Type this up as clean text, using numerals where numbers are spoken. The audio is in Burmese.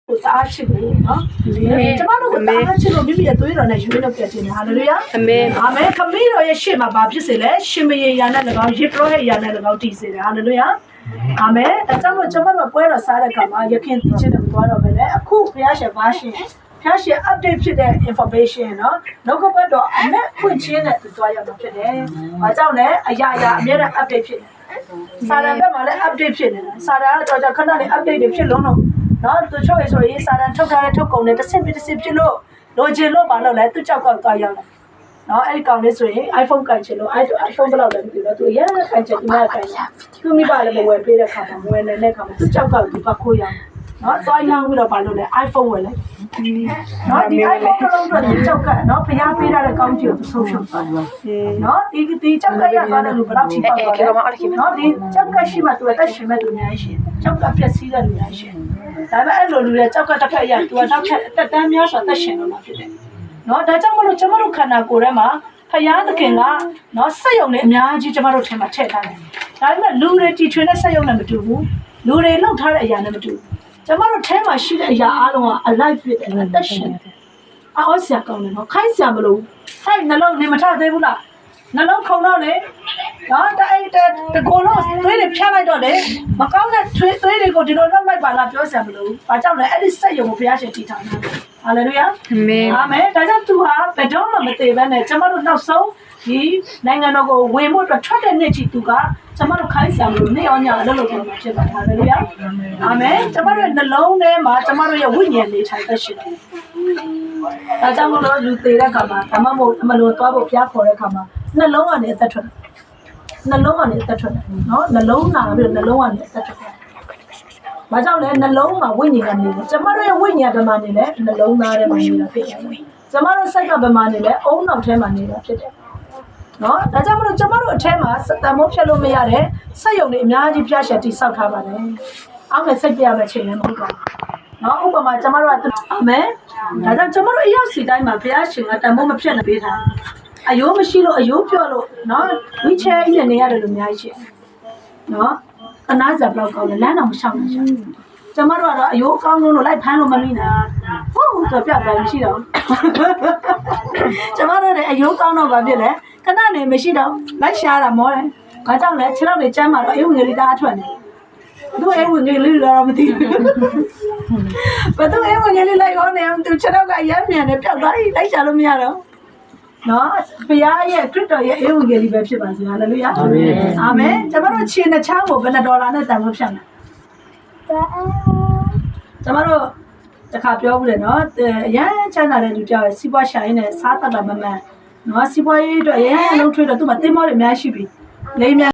大吃过喏，这把路大吃过，比别多人来学那个钱，哈利路亚。阿门。他没有也学嘛，把比谁来，学没也那个，学不会也那个地谁的，哈利路亚。阿门。咱们不要啥的干嘛，也看地钱的不多了，本来苦不要些发现。他是 update 的 information 喏，那个不多，俺们混钱的多要嘛，对的。我讲呢，哎呀，没人 update 的，啥人干嘛来 update 的？啥人就看到你 update 的片龙龙，然后都说一说，啥人偷看偷工的，这身边片龙，罗杰罗把罗来都叫个多要了。然后哎，讲的说，iPhone 改起了，iPhone 不老的对了，对呀，改起那改呀，都没把那个外边的看嘛，外面那看嘛，都叫个都把可以啊。နော်သွားရောင်းပြီးတော့ဘာလို့လဲ iPhone ဝယ်လိုက်နော်ဒီ iPhone တစ်လုံးတော့ဒီကြောက်ကနော်ဖျားပေးထားတဲ့ကောင်းကျိုးကိုဆုံးရှုံးသွားတယ်နော်ဒီကြောက်ကရသွားတယ်လို့ဘယ်တော့ထိပါသွားလဲနော်ဒီကြောက်ကရှိမှသူအသက်ရှင်မဲ့လူများရှိတယ်ကြောက်ကပျက်စီးတဲ့လူများရှိတယ်ဒါပေမဲ့အဲ့လိုလူတွေကြောက်ကတစ်ခါရသူကနောက်ထပ်တက်တန်းများစွာသက်ရှင်တော့မှာဖြစ်တယ်နော်ဒါကြောင့်မလို့ကျမတို့ခန္ဓာကိုယ်ထဲမှာဖျားသခင်ကနော်စက်ရုံနဲ့အများကြီးကျမတို့ထဲမှာထည့်ထားတယ်ဒါပေမဲ့လူတွေတီထွင်တဲ့စက်ရုံနဲ့မတူဘူးလူတွေလှုပ်ထားတဲ့အရာနဲ့မတူဘူးကျမတို့ထဲမှာရှိတဲ့အရာအလုံးက alive ဖြစ်တယ်အသက်ရှင်တယ်အော်ဆရာကောင်းတယ်နော်ခိုင်းဆရာမလို့ဟဲ့နှလုံးနေမထသေးဘူးလားနှလုံးခုံတော့လေနော်တကိုလုံးသွေးတွေဖြတ်လိုက်တော့လေမကောင်းတဲ့သွေးတွေကိုဒီလိုလောက်လိုက်ပါလားပြောဆရာမလို့ဘာကြောင့်လဲအဲ့ဒီစက်ရုံကိုဘုရားရှင်တည်ထားတာဟာလေလုယာအာမင်ဒါကြောင့်သူဟာဘယ်တော့မှမသေးဘဲနဲ့ကျမတို့နောက်ဆုံးဒီနိုင်ငံတော်ကိုဝင်ဖို့အတွက်ထွက်တဲ့နေ့ချီသူကကျမတို့ခိုင်းဆရာမလို့နေ့ရောညအလုပ်လုပ်နေတာဖြစ်ပါတယ်ဟာလေလုယာအာမင်ကျမတို့ရဲ့နှလုံးထဲမှာကျမတို့ရဲ့ဝိညာဉ်နေထိုင်သက်ရှင်တယ်ဒါကြောင့်မလို့လူသေးတဲ့ခါမှာဓမ္မမို့မလို့သွားဖို့ဖျားခေါ်တဲ့ခါမှာနှလုံးကနေအသက်ထွက်တယ်နှလုံးကနေအသက်ထွက်တယ်နော်နှလုံးနာပြီးတော့နှလုံးကနေအသက်ထွက်တယ်ဘာကြောင့်လဲနှလုံးမှာဝိညာဉ်ကနေတယ်ကျမတို့ရဲ့ဝိညာဉ်ဗမာနေလဲနှလုံးသားထဲမှာနေတာဖြစ်တယ်ကျမတို့စိတ်ကဗမာနေလဲအုံနောက်ထဲမှာနေတာဖြစ်တယ်နော်ဒါကြောင့်မလို့ကျမတို့အထဲမှာတန်မိုးဖြတ်လို့မရတဲ့စက်ရုံတွေအများကြီးဖျားရှက်တိဆောက်ထားပါတယ်အောက်နဲ့စိတ်ပြရမယ့်ချိန်လည်းမဟုတ်ပါဘူးနော်ဥပမာကျမတို့ကအာမင်ဒါကြောင့်ကျမတို့အရောက်စီတိုင်းမှာဘုရားရှင်ကတန်မိုးမဖြတ်နေပေးတာအယိုးမရှိလို့အယိုးပြော့လို့နော်ဝီချဲကြီးနဲ့နေရတယ်လို့အများကြီးရှိတယ်နော်အနားစပ်တော့ကောင်းတယ်လမ်းတော့မရှောင်နိုင်ချင်ကျမတို့ကတော့အယိုးကောင်းလို့လိုက်ဖမ်းလို့မမိနိုင်ဟုတ်ဆိုပြတ်တယ်မရှိတော့ကျမတို့လည်းအယိုးကောင်းတော့ဗာဖြစ်လဲခဏနေမရှိတော့လိုက်ရှားတာမောတယ်။ဘာကြောင့်လဲခြေထောက်တွေကျမ်းမှာတော့အေးဝင်ငယ်လေးတအားထွက်နေ။သူအေးဝင်ငယ်လေးတော့မသိဘူး။ဘာသူအေးဝင်ငယ်လေးလိုက်ရောနေသူခြေထောက်ကအရမ်းမြန်နေပျောက်သွားပြီလိုက်ရှာလို့မရတော့။နော်ဘုရားရဲ့ခရစ်တော်ရဲ့အေးဝင်ငယ်လေးပဲဖြစ်ပါစေ။ဟာလေလုယာ။အာမင်။ကျမတို့ခြေနှချောင်းကိုဘယ်နဲ့ဒေါ်လာနဲ့တန်ဖို့ဖြတ်လဲ။ကျမတို့တခါပြောဘူးလေနော်။အရန်ချမ်းသာတဲ့လူကြောက်ရဲ့စီးပွားရှာရင်းနဲ့စားတတ်တာမမှန်။နော်စီးပွားရေးအတွက်အရင်အလုံးထွေးတော့သူ့မှာတင်းမောတွေအများရှိပြီလိမ့်များ